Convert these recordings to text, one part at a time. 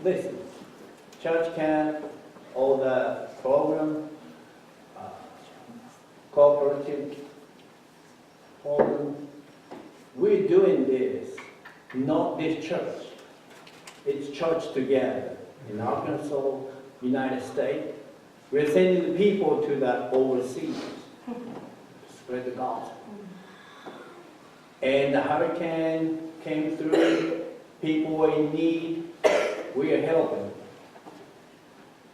listen, church camp, all the program, cooperative program, we're doing this, not this church. It's church together in Arkansas, United States. We're sending the people to the overseas to spread the gospel. And the hurricane came through, people were in need, we are helping.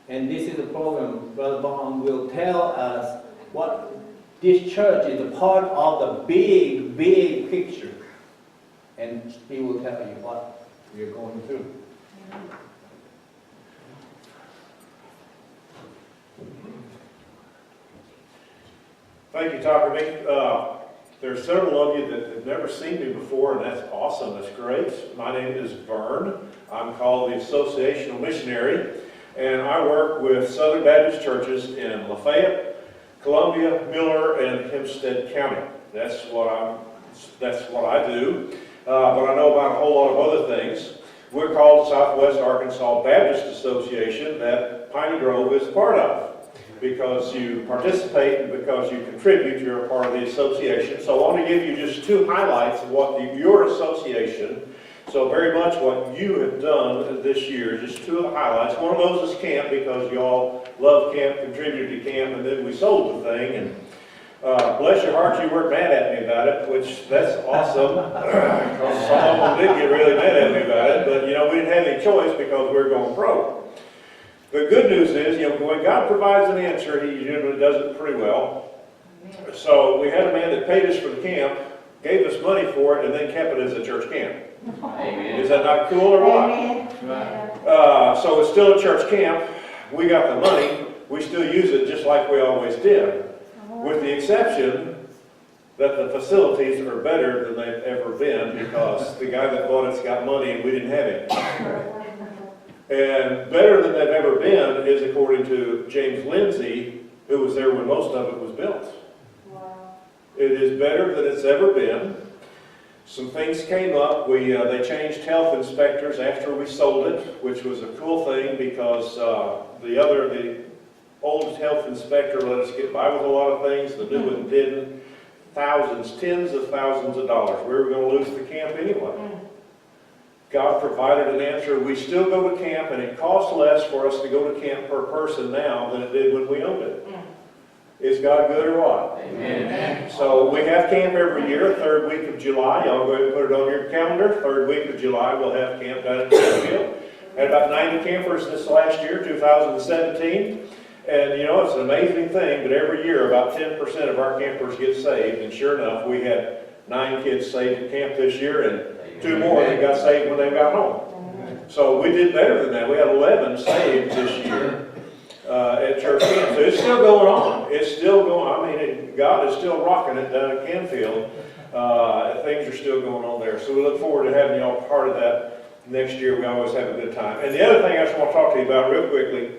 And this is a program, Brother Bond will tell us what this church is a part of the big, big picture. And he will tell you what we are going through. Thank you, Tucker. There are several of you that have never seen me before, and that's awesome. That's great. My name is Vern. I'm called the Associational Missionary, and I work with Southern Baptist churches in Lafayette, Columbia, Miller, and Hempstead County. That's what I do. But I know about a whole lot of other things. We're called Southwest Arkansas Baptist Association that Piney Grove is a part of. Because you participate and because you contribute, you're a part of the association. So I want to give you just two highlights of what your association, so very much what you have done this year, just two of the highlights. One of those is camp, because you all love camp, contributed to camp, and then we sold the thing. And bless your hearts, you weren't mad at me about it, which that's awesome. Some of them did get really mad at me about it, but you know, we didn't have any choice because we were going pro. The good news is, you know, when God provides an answer, He usually does it pretty well. So we had a man that paid us for the camp, gave us money for it, and then kept it as a church camp. Amen. Is that not cool or what? So it's still a church camp. We got the money. We still use it just like we always did, with the exception that the facilities are better than they've ever been, because the guy that bought it's got money and we didn't have it. And better than they've ever been is according to James Lindsay, who was there when most of it was built. Wow. It is better than it's ever been. Some things came up. They changed health inspectors after we sold it, which was a cool thing, because the old health inspector let us get by with a lot of things. The new one didn't. Thousands, tens of thousands of dollars. We were going to lose the camp anyway. God provided an answer. We still go to camp, and it costs less for us to go to camp per person now than it did when we owned it. Is God good or what? Amen. So we have camp every year, third week of July. Y'all go ahead and put it on your calendar. Third week of July, we'll have camp down at Lewisville. Had about 90 campers this last year, 2017. And you know, it's an amazing thing, but every year about 10% of our campers get saved. And sure enough, we had 9 kids saved at camp this year, and 2 more that got saved when they got home. So we did better than that. We had 11 saved this year at church camp. So it's still going on. It's still going on. I mean, God is still rocking it down at Canfield. Things are still going on there. So we look forward to having y'all part of that next year. We always have a good time. And the other thing I just want to talk to you about real quickly,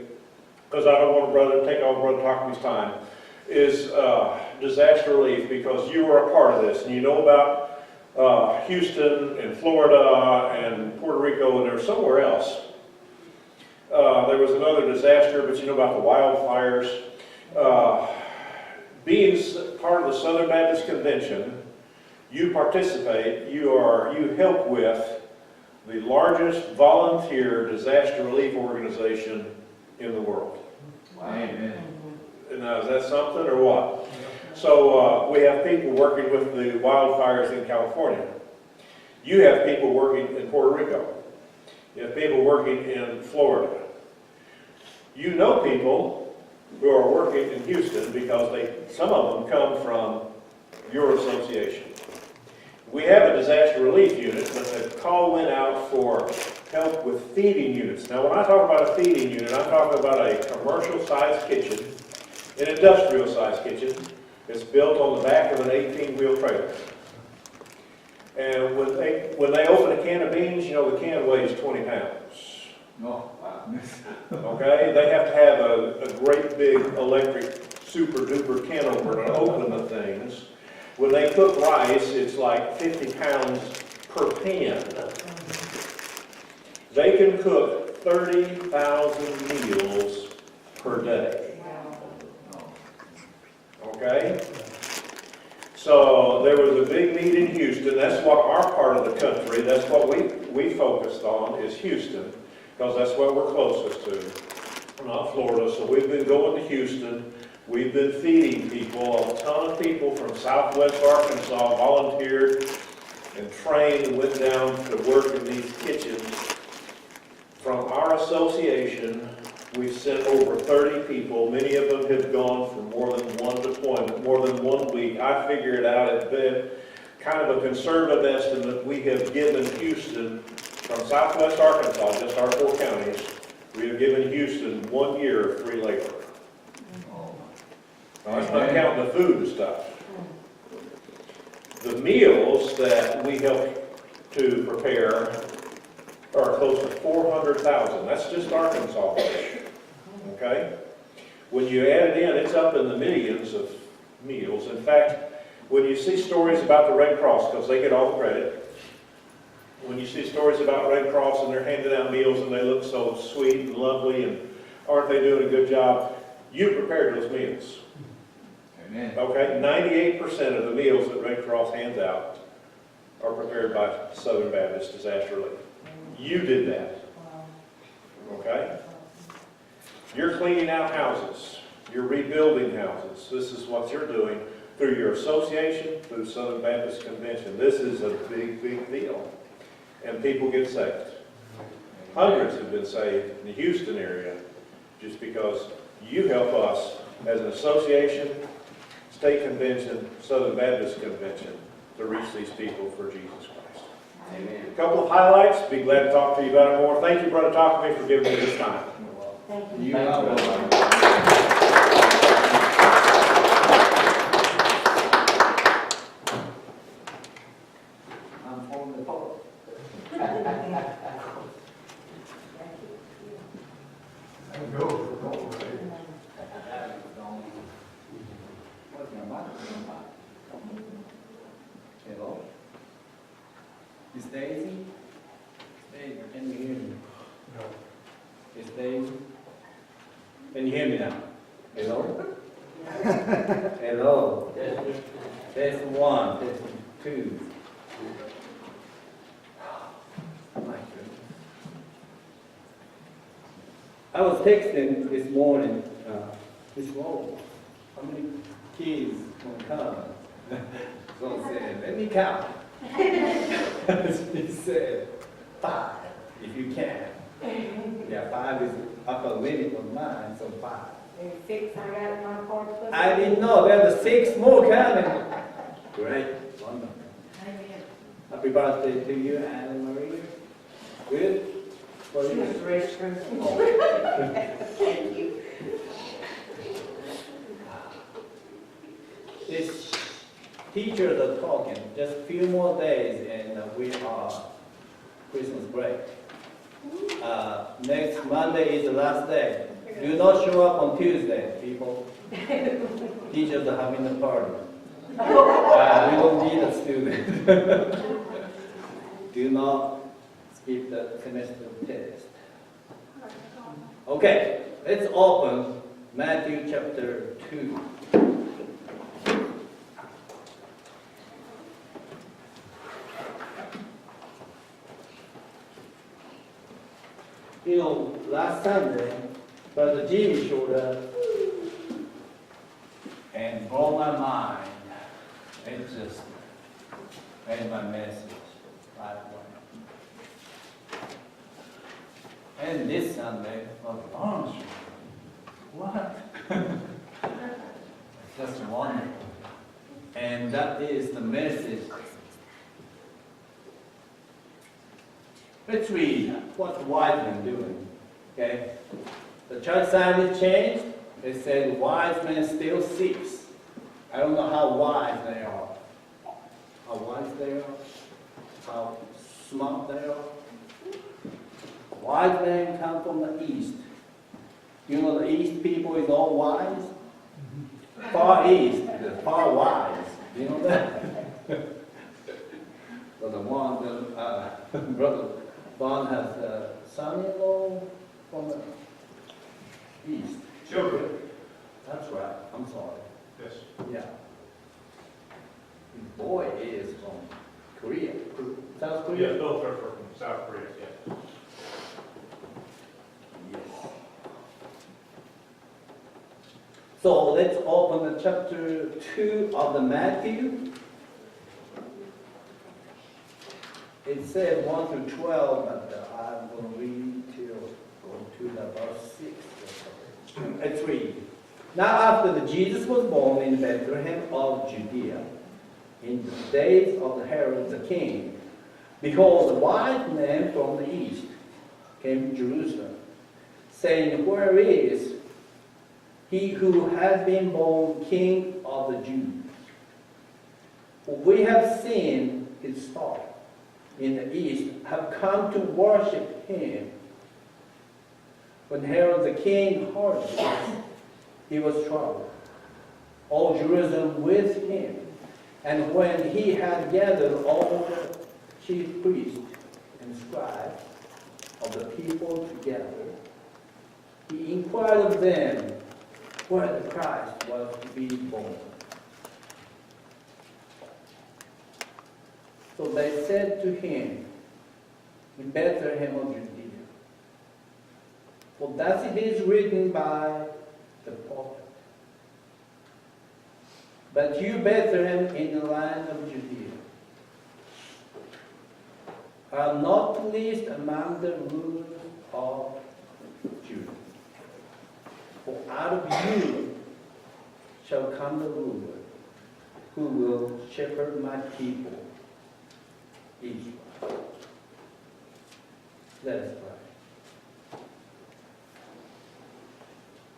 because I don't want to take all Brother Talkman's time, is disaster relief, because you were a part of this. And you know about Houston and Florida and Puerto Rico, and there's somewhere else. There was another disaster, but you know about the wildfires. Being part of the Southern Baptist Convention, you participate, you help with the largest volunteer disaster relief organization in the world. Amen. Now, is that something or what? So we have people working with the wildfires in California. You have people working in Puerto Rico. You have people working in Florida. You know people who are working in Houston, because some of them come from your association. We have a disaster relief unit, but the call went out for help with feeding units. Now, when I talk about a feeding unit, I'm talking about a commercial-sized kitchen, an industrial-sized kitchen. It's built on the back of an 18-wheel trailer. And when they open a can of beans, you know the can weighs 20 pounds. Oh, wow. Okay? They have to have a great big electric super-duper can opener to open the things. When they cook rice, it's like 50 pounds per pan. They can cook 30,000 meals per day. Okay? So there was a big need in Houston. That's what our part of the country, that's what we focused on, is Houston, because that's what we're closest to, not Florida. So we've been going to Houston. We've been feeding people. A ton of people from Southwest Arkansas volunteered and trained and went down to work in these kitchens. From our association, we've sent over 30 people. Many of them have gone for more than one deployment, more than 1 week. I figured out at been kind of a conservative estimate. We have given Houston, from Southwest Arkansas, just our 4 counties, we have given Houston 1 year of free labor. Now, that's not counting the food and stuff. The meals that we help to prepare are close to 400,000. That's just Arkansas. Okay? When you add it in, it's up in the millions of meals. In fact, when you see stories about the Red Cross, because they get all the credit, when you see stories about Red Cross and they're handing out meals and they look so sweet and lovely and aren't they doing a good job, you prepared those meals. Amen. Okay? 98% of the meals that Red Cross hands out are prepared by Southern Baptist Disaster Relief. You did that. Okay? You're cleaning out houses. You're rebuilding houses. This is what you're doing through your association, through Southern Baptist Convention. This is a big, big deal. And people get saved. Hundreds have been saved in the Houston area just because you help us as an association, state convention, Southern Baptist Convention to reach these people for Jesus Christ. Amen. A couple of highlights. Be glad to talk to you about it more. Thank you, Brother Talk to me, for giving me this time. Thank you. You are welcome. I'm holding the pole. What's my microphone about? Hello? Is Daisy? Daisy, can you hear me? No. Is Daisy? Can you hear me now? Hello? Hello? Test 1, test 2. My goodness. I was texting this morning, how many kids gonna come? So I said, let me count. He said, 5, if you can. Yeah, 5 is upper limit of mine, so 5. There's 6 I got in my car. I didn't know, there were 6 more coming. Great, wonderful. Amen. Happy birthday to you, Anna Maria. Good? For She you? was restroom. Thank you. These teachers are talking, just a few more days and we are Christmas break. Next Monday is the last day. Do not show up on Tuesday, people. Teachers are having a party. We don't need a student. Do not skip the semester test. Okay, let's open Matthew chapter 2. You know, last Sunday, Brother Jimmy showed up and blew my mind. It just made my message right away. And this Sunday, Brother Armstrong, what? Just wonderful. And that is the message. Let's read what the wise men doing. Okay? The church sign is changed. It said wise men still seeks. I don't know how wise they are. How wise they are. How smart they are. Wise men come from the east. You know the east people is all wise? Far east is far wise. You know that? So the one, Brother Vaughn has son-in-law from the east. Children. That's right, I'm sorry. Yes. Yeah. His boy is from Korea, South Yes, Korea? both are from South Korea, yes. Yes. So let's open the chapter 2 of the Matthew. It says 1 through 12, but I'm going to read till go to the verse 6. Let's read. Now after that Jesus was born in Bethlehem of Judea, in the days of Herod the king, behold, a wise man from the east came to Jerusalem, saying, Where is he who has been born King of the Jews? For we have seen his star in the east, have come to worship him. When Herod the king heard this, he was troubled, all Jerusalem with him. And when he had gathered all the chief priests and scribes of the people together, he inquired of them where the Christ was to be born. So they said to him, in Bethlehem of Judea, for thus it is written by the prophet. But you, Bethlehem, in the land of Judea, are not least among the rulers of Judah. For out of you shall come the ruler, who will shepherd my people, Israel. Let us pray.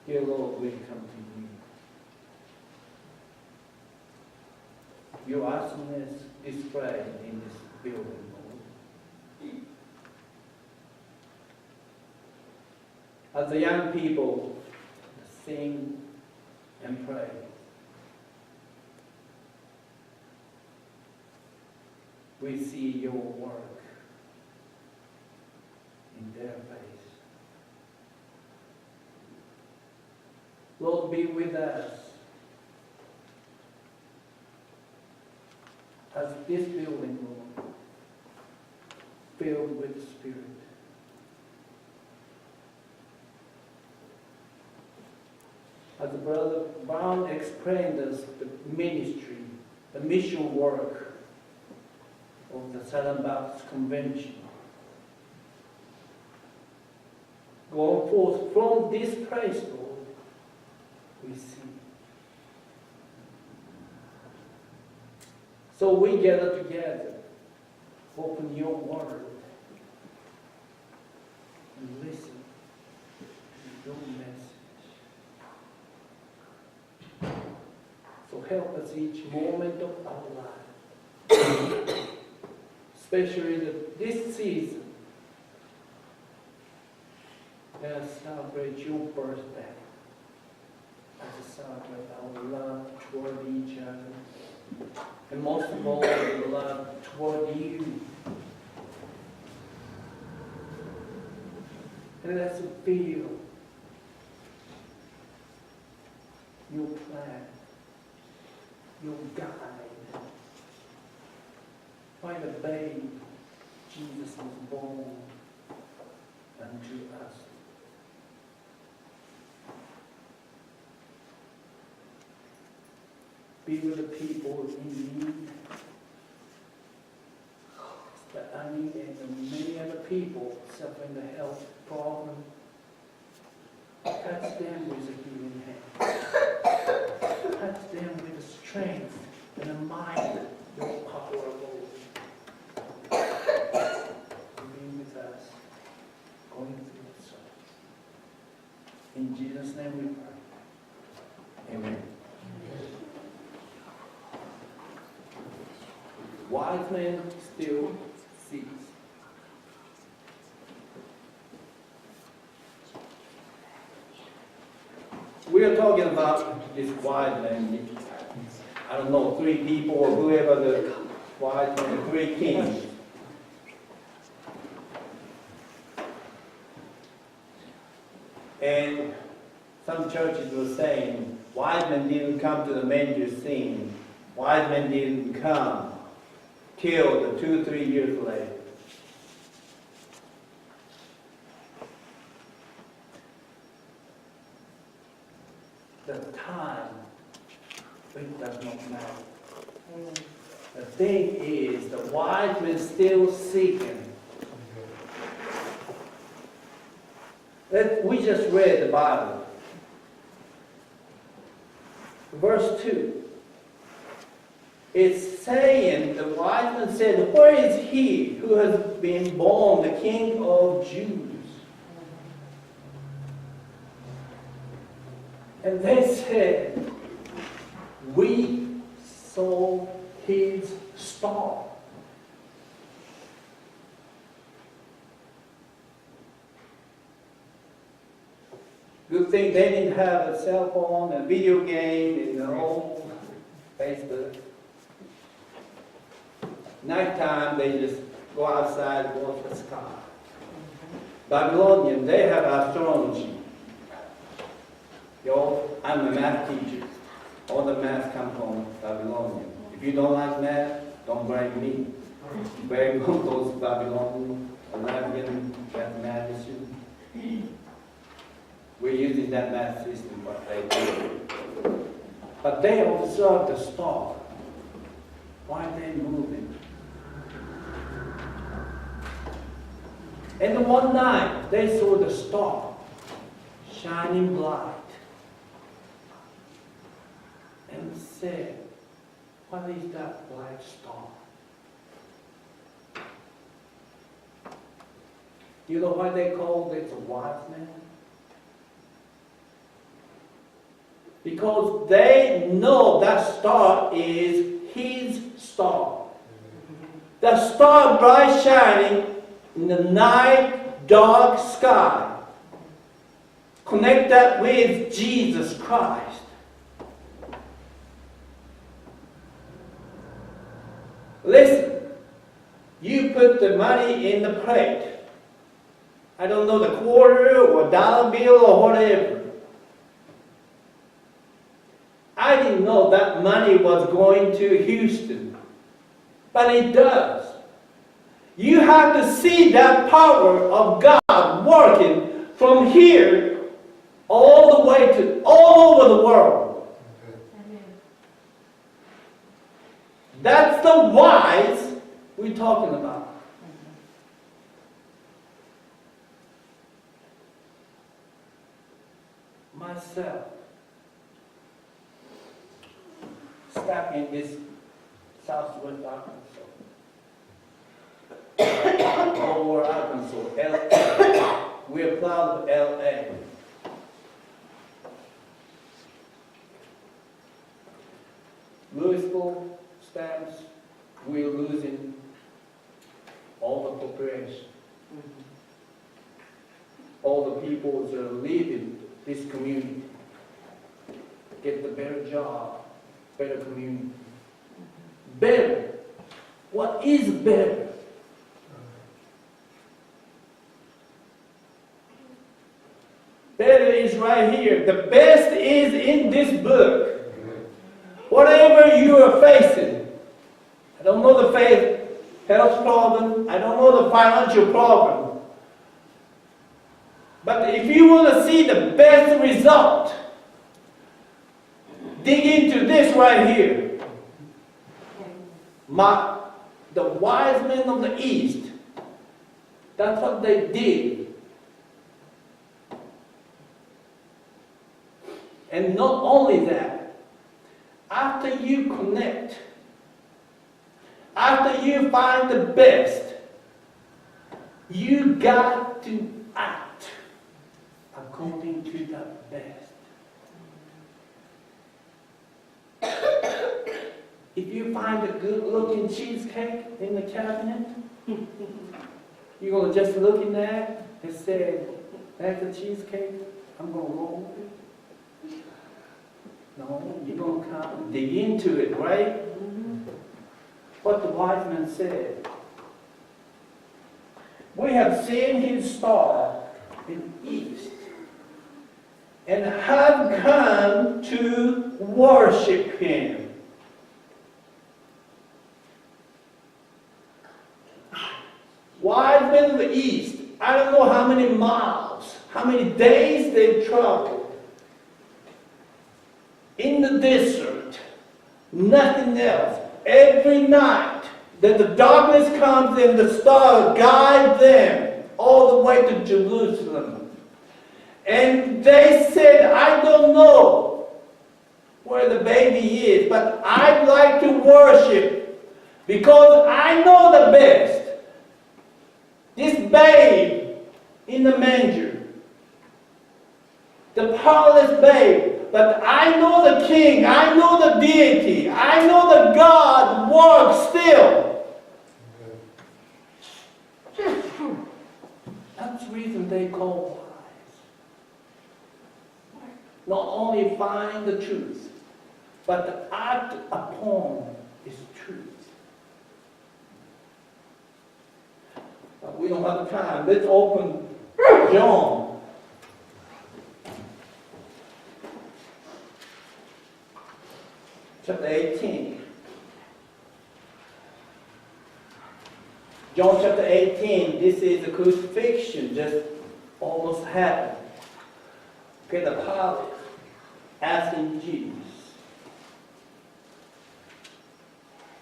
Dear Lord, we come to you. Your awesomeness displayed in this building, Lord. As the young people sing and pray, we see your work in their face. Lord, be with us as this building, Lord, filled with the Spirit. As Brother Brown explained us the ministry, the mission work of the Southern Baptist Convention. Going forth from this place, Lord, we see. So we gather together, open your word, and listen to your message. So help us each moment of our life, especially this season, let us celebrate your birthday, let us celebrate our love toward each other, and most of all, the love toward you. And let us feel your plan, your guide. By the babe, Jesus was born unto us. Be with the people in need, the Annie and the many other people suffering the health problem. Touch them with a healing hand. Touch them with the strength and the mind, your power, Lord. Be with us, going through it. So. In Jesus' name we pray. Amen. Wise men still seeks. We are talking about this wise man. I don't know, 3 people or whoever the wise men, 3 kings. And some churches were saying, wise men didn't come to the manger scene. Wise men didn't come till the 2 or 3 years later. The time, it does not matter. The thing is, the wise men still seeking. We just read the Bible. Verse 2. It's saying, the wise men said, where is he who has been born the King of Jews? And they said, we saw his star. Good thing they didn't have a cell phone, a video game, and the whole Facebook. Nighttime, they just go outside and watch the sky. Babylonians, they have astrology. I'm a math teacher. All the math come from Babylonian. If you don't like math, don't blame me. Blame those Babylonian, Arabian mathematicians. We're using that math system, but they do. But they observed the star. Why are they moving? And one night, they saw the star shining bright. And said, what is that black star? You know why they called it a wise man? Because they know that star is his star. The star bright shining in the night dark sky. Connect that with Jesus Christ. Listen, you put the money in the plate. I don't know, the quarter or dollar bill or whatever. I didn't know that money was going to Houston, but it does. You have to see that power of God working from here all the way to all over the world. That's the wise we're talking about. Myself, stuck in this southwest Arkansas. Over Arkansas, LA. We're proud of LA. Lewisville stamps, we're losing all the population. All the people that are leaving this community get the better job, better community. Better. What is better? Better is right here. The best is in this book. Whatever you are facing, I don't know the health problem, I don't know the financial problem, but if you want to see the best result, dig into this right here. The wise men of the East, that's what they did. And not only that, after you connect, after you find the best, you got to act according to the best. If you find a good-looking cheesecake in the cabinet, you're going to just look in there and say, that's a cheesecake, I'm going to roll with it. No, you're going to come and dig into it, right? What the wise man said. We have seen his star in the east. and have come to worship Him. Wise men of the East, I don't know how many miles, how many days they've traveled in the desert, nothing else. Every night that the darkness comes and the star guides them all the way to Jerusalem. And they said, I don't know where the baby is, but I'd like to worship because I know the best. This babe in the manger, the powerless babe, but I know the King, I know the deity, I know the God works still. That's the reason they call wise. Not only find the truth, but to act upon is truth. But we don't have time. Let's open John. Chapter 18. John chapter 18, this is the crucifixion, just almost happened. Okay, the Pilate asking Jesus.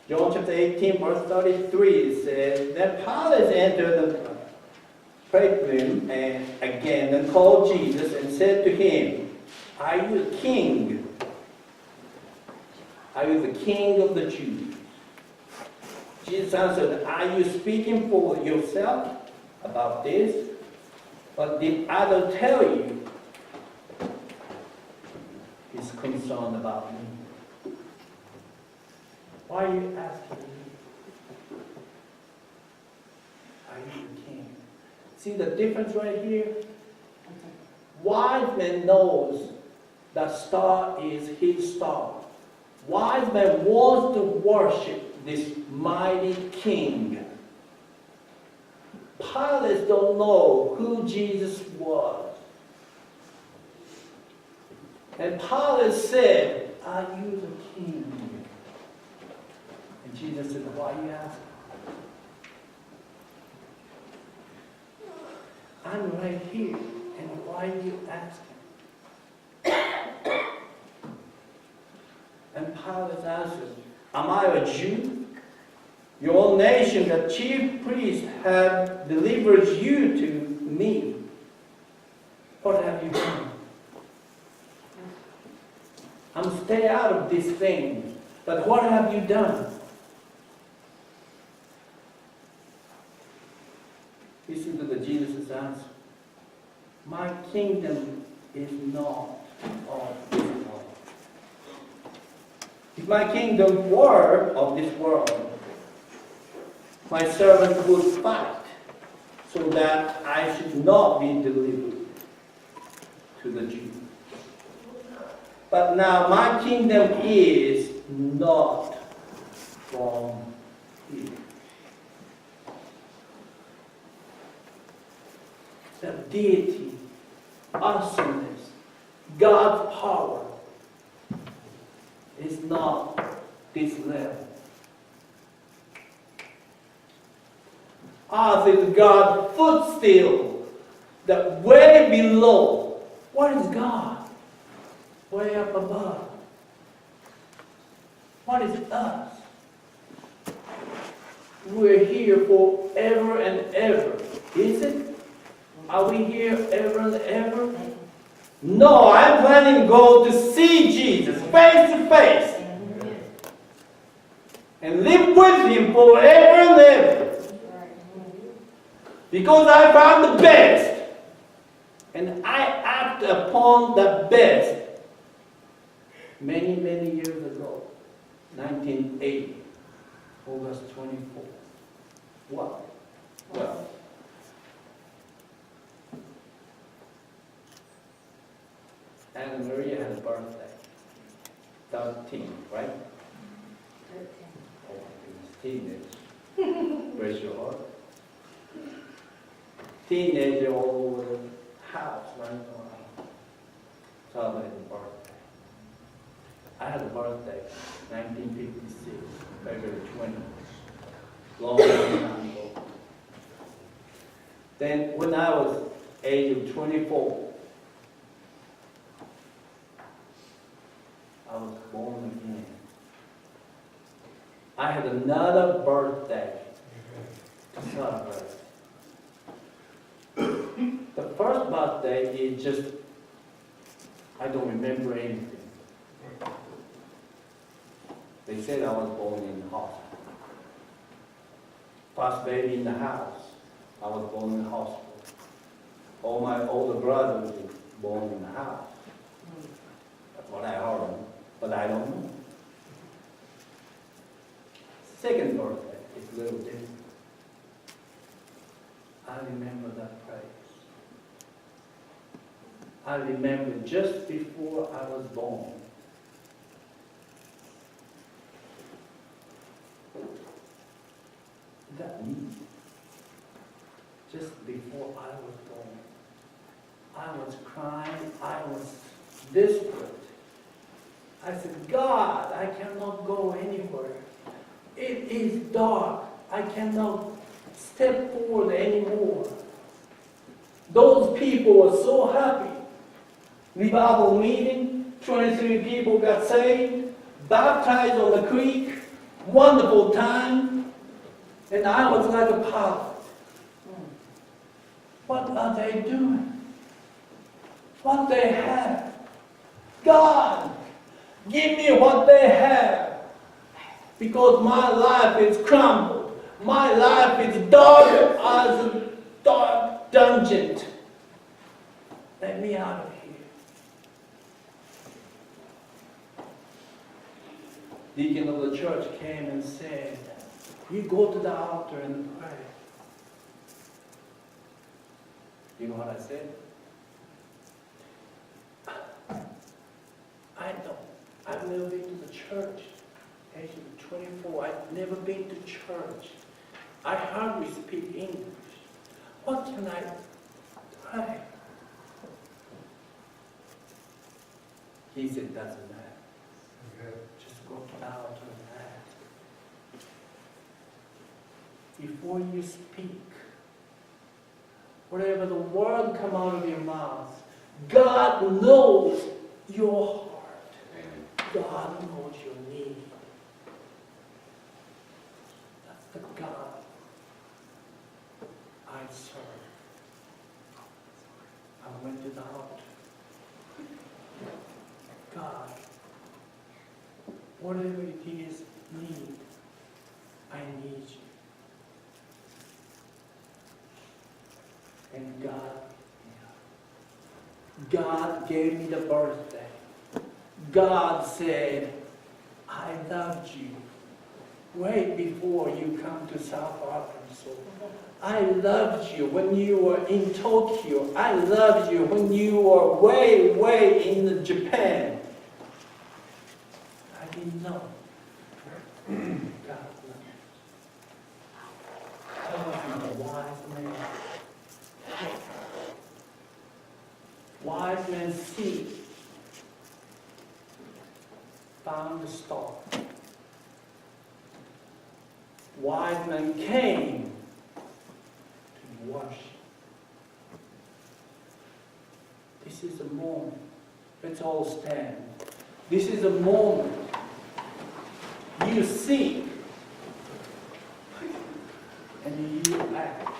John chapter 18, verse 33, it says, Then Pilate entered the praetorium and again and called Jesus and said to him, Are you the king? Are you the king of the Jews? Jesus answered, Are you speaking for yourself about this? But did others tell you? He's concerned about me. Why are you asking me? Are you the king? See the difference right here? Wise man knows that star is his star. Wise man wants to worship this mighty king. Pilate don't know who Jesus was. And Pilate said, Are you the king? And Jesus said, Why are you asking? I'm right here. And why are you asking? And Pilate answered, Am I a Jew? Your own nation, the chief priests, have delivered you to me. What have you done? I'm stay out of this thing. But what have you done? Listen to the Jesus' answer. My kingdom is not of this world. If my kingdom were of this world, my servant would fight so that I should not be delivered to the Jews. But now my kingdom is not from here. The deity, awesomeness, God's power is not this level. Ours is God's footstool, that way below. What is God? Way up above. What is us? We're here forever and ever. Is it? Are we here ever and ever? No, I'm planning to go to see Jesus face to face and live with Him forever and ever. Because I found the best and I act upon the best many, many years ago, 1980, August 24. What? Well, Anna Maria had a birthday. 13, right? 13. Oh my goodness, teenage. Bless your heart. Teenager all over the house running around. celebrating birthday. I had a birthday, 1956, February 20th. Long time ago. Then when I was age of 24, I was born again. I had another birthday to celebrate. The first birthday is just, I don't remember anything. They said I was born in the hospital. First baby in the house, I was born in the hospital. All my older brothers were born in the house. That's what I heard, but I don't know. Second birthday is a little different. I remember that place. I remember just before I was born. That me. Just before I was born, I was crying, I was desperate. I said, God, I cannot go anywhere. It is dark. I cannot step forward anymore. Those people were so happy. Revival meeting, 23 people got saved, baptized on the creek, wonderful time. And I was like a pilot. What are they doing? What they have? God, give me what they have. Because my life is crumbled. My life is dark as a dark dungeon. Let me out of here. Deacon of the church came and said, you go to the altar and pray. You know what I said? I know. I've never been to the church. Age of 24, I've never been to church. I hardly speak English. What can I pray? He said, doesn't matter. Just go to the altar and ask. Before you speak, whatever the word come out of your mouth, God knows your heart. God knows your need. That's the God I serve. I went to the altar. God, whatever it is need, I need you. And God gave me the birthday. God said, I loved you way before you come to South Arkansas. I loved you when you were in Tokyo. I loved you when you were way, way in Japan. I didn't know. God loved me. I wasn't a wise man. Wise men seek, found the star. Wise men came to worship. This is a moment. Let's all stand. This is a moment. You seek and you act.